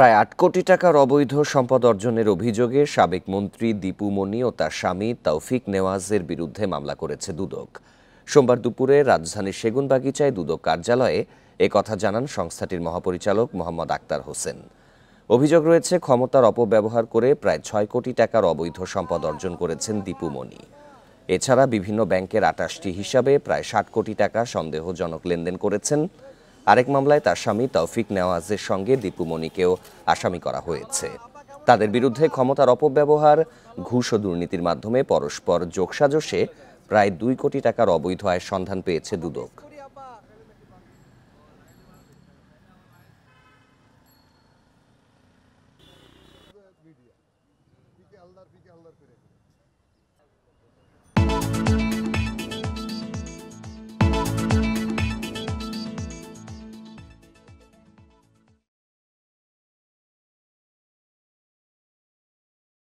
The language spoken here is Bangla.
প্রায় ৮ কোটি টাকার অবৈধ সম্পদ অর্জনের অভিযোগে সাবেক মন্ত্রী দীপু মনি ও তার স্বামী তৌফিক নেওয়াজের বিরুদ্ধে মামলা করেছে দুদক। সোমবার দুপুরে রাজধানীর সেগুনবাগিচায় দুদক কার্যালয়ে কথা জানান সংস্থাটির মহাপরিচালক মোহাম্মদ আক্তার হোসেন। অভিযোগ রয়েছে, ক্ষমতার অপব্যবহার করে প্রায় ৬ কোটি টাকার অবৈধ সম্পদ অর্জন করেছেন দীপু মনি। এছাড়া বিভিন্ন ব্যাংকের ২৮টি হিসাবে প্রায় ৬০ কোটি টাকা সন্দেহজনক লেনদেন করেছেন। আরেক মামলায় তার স্বামী তৌফিক নেওয়াজের সঙ্গে দীপু মনিকেও আসামি করা হয়েছে। তাদের বিরুদ্ধে ক্ষমতার অপব্যবহার, ঘুষ ও দুর্নীতির মাধ্যমে পরস্পর যোগসাজশে প্রায় ২ কোটি টাকার অবৈধ আয়ের সন্ধান পেয়েছে দুদক। মিডিয়া পিকে হালদার